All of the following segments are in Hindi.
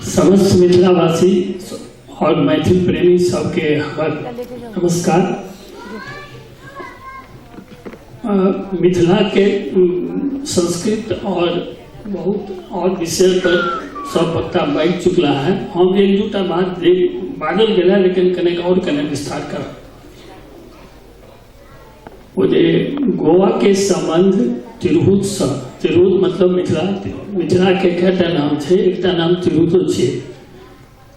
समस्त मिथिलावासी और मैथिल प्रेमी सबके हमर नमस्कार। मिथिला के संस्कृत और बहुत और विषय पर सब वक्ता बाजि चुकला है। हम एक दूटा बात बाजल गया, लेकिन कने विस्तार कर। वो गोवा के संबंध तिरहुत से, तिरहुत मतलब मिथिला, मिथिला के कएटा नाम है, एक नाम तिरहुतो है।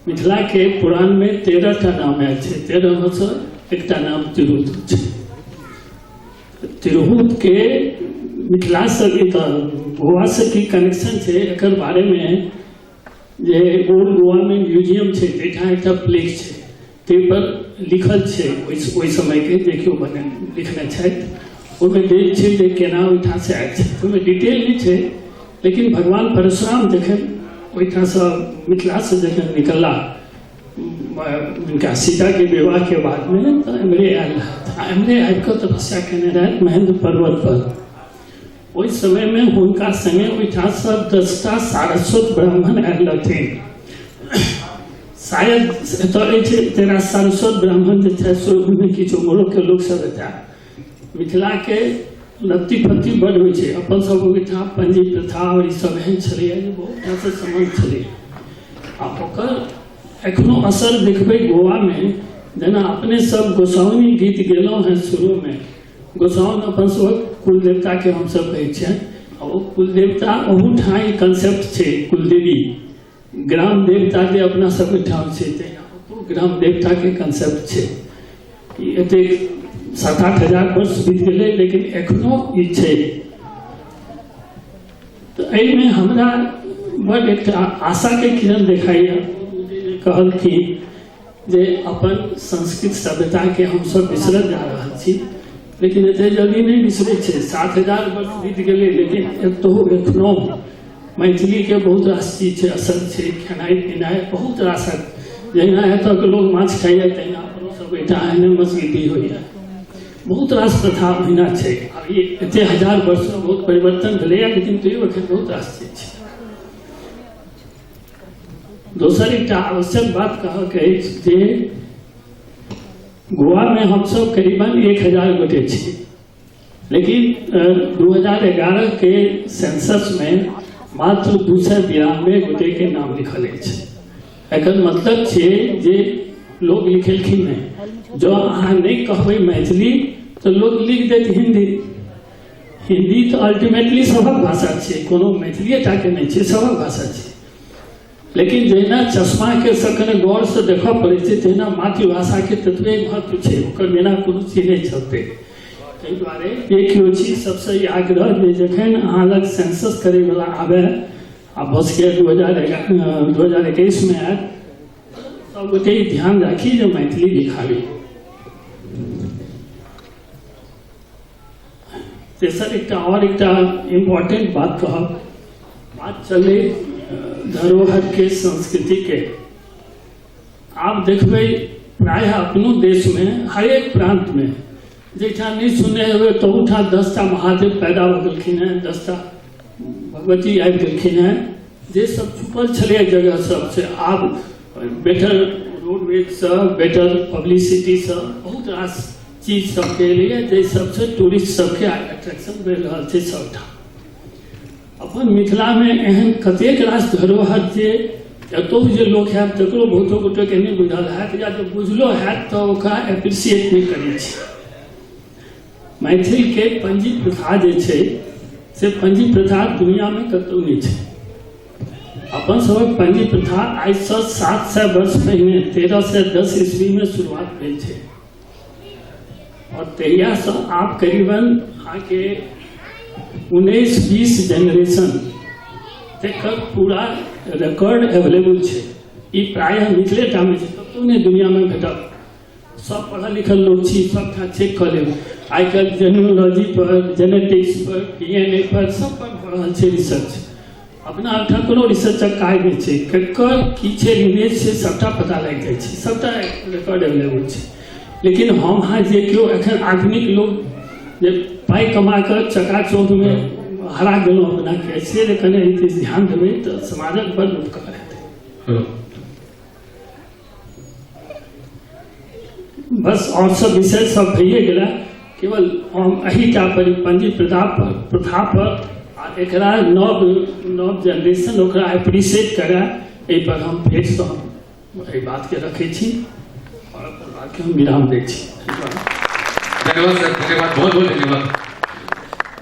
मिथिला के पुराण में 13टा नाम आयल है, 13 में से एक नाम तिरहुत है। तिरहुत के मिथिला से गोवा से की कनेक्शन है, एक बारे में जे ओल्ड गोवा में म्यूजियम है, एक प्लेक है, ते पर लिखल है। ओइ समय के देखियो बने लिखने छै, ओहिमे देख छै जे केना ओहिठाम से आयल छै। ओहिमे डिटेल नहीं है, लेकिन भगवान परशुराम जखन ओहिठाम से मिथिला से जखन निकलला उनका सीता के विवाह के बाद में, तो एमरे आयल रहा, एमरे आबिकऽ तपस्या केने रहा महेंद्र पर्वत पर। ओहि समय में हुनका संगे ओहिठाम से 10टा सारस्वत ब्राह्मण आयल रहथिन। शायद तेरा सारस्वत ब्राह्मण जो किछु मोरो के लोग सब एता मिथिला के लत्ती फत्ती बड़ होइ छै। अपन सब ओहिठाम पंजी प्रथा और ई सब एहन छलैया जे बहुत से संबंध छलै। आ ओकर एखनो असर देखबै गोवा में। जेना अपने सब गोसाउनी गीत गेलहुँ हैं शुरू में, गोसाउन अपन सब कुल देवता के हम सब कहै छियै। ओ कुल देवता ओहूठाम ई कंसेप्ट छै, कुलदेवी ग्राम देवता जे अपना सब ठाम छै, तेना ग्राम देवता के कंसेप्ट छै। एते 7-8 हजार वर्ष बीत गए, लेकिन एखनो ई छै। तो एहिमे हमरा बड़ एक आशा के किरण देखाइया। कहल कि जे अपन संस्कृत सभ्यता के हम सब बिसरल जा रहल छी, लेकिन एते जल्दी नहीं बिसरे छै। 7,000 वर्ष बीत गए, लेकिन एखनो मैथिली के बहुत रास चीज असर है। खेनाई पिनाई बहुत रास, जहिना एतऽ के लोग माछ खाइया, तहिना अपनो सब एहिठाम एहने मस्जिदी होइया। बहुत रास प्रथा ओहिना छै। आब ई एते हजार वर्ष में बहुत परिवर्तन भेलैया, लेकिन तैयो एखन बहुत रास चीज छै। दोसर एकटा आवश्यक बात कहक अछि जे गोवा में हम सब करीबन 1000 गोटे छी, लेकिन 2011 के सेंसस में मात्र 292 गोटे के नाम लिखल है। एकर मतलब है जे लोग लिखेलखिन नहीं। जो अहाँ नहीं कहबै मैथिली तो लोग लिख देत हिंदी। हिंदी तो अल्टीमेटली सबक भाषा है, कोनो मैथिलीटा के नहीं है, सबक भाषा है। लेकिन जहिना चश्मा के सकने गौर से देखा पड़े छै, तहिना मातृभाषा के ततबे महत्व है, ओकर बिना कोनो चीज नहीं चलते। ताहि दुआरे एक चीज सबसे आग्रह जे जखन अहाँ लग सेंसस करे वाला आवे, आ बस के 2021 में आए, सब गोटे ध्यान राखी जो मैथिली लिखावी। तेसर एक और एक इम्पोर्टेंट बात कहब, बात चले धरोहर के संस्कृति के। आप देखबै प्राय अपनो देश में हर एक प्रांत में जैठा नहीं सुने हुए तो उठा 10टा महादेव पैदा हो गलखिन है, 10टा भगवती आबि गलखिन है, जे सब छुपल छलै जगह सब से। आब बेटर रोडवेज से, बेटर पब्लिसिटी से बहुत रास चीज सब के लिए, जे सबसे टूरिस्ट सबके अट्रैक्शन बढ़ि रहल छै सबठाम। अपन मिथिला में एहन कतेक रास धरोहर जे एतौ जे लोक है तकरो बहुतो गोटे के नहीं बुझल हैत, या जो बुझलो हैत तो ओकरा एप्रिशिएट नहीं करै छै। मैथिल के पंजी प्रथा जे छै से पंजी प्रथा दुनिया में कतौ नहीं छै। अपन सबक पंजी प्रथा आज से 700 वर्ष पहिने 1310 ईस्वी में शुरुआत भेल छै, और तहिया से आप करीबन आके 19-20 जनरेशन तक पूरा रिकॉर्ड अवेलेबल है। ई प्रायः मिथिलेटा में कतौ नहीं दुनिया में भेटत। सब पढ़ल लिखल लोग छी, सबटा चेक कर लेब। आई कल जेनोलॉजी पर, जेनेटिक्स पर, DNA पर सब पर भऽ रहल छै रिसर्च। अपना अठाम कोनो रिसर्चक काज नहीं छै, केकर की छै लिनेज छै सबटा पता लागि जाइ छै, सबटा रिकॉर्ड अवेलेबल छै। लेकिन हम अहाँ जे केओ एखन आधुनिक लोग जे पाई कमा कर चकाचौंध में हरा गेलहुँ अपना के, से कने ध्यान देबै तो समाजक बड़ उपकार हेतै। बस और सब विषय सब भइए गेला, केवल हम अहिटा पंडित प्रथा पर एकरा नव जनरेशन ओकरा एप्रिशिएट करे, एहि पर हम फेर से हम एहि बात के रखे छी और अपन बात के हम विराम दै छी। धन्यवाद सर, धन्यवाद, बहुत बहुत धन्यवाद।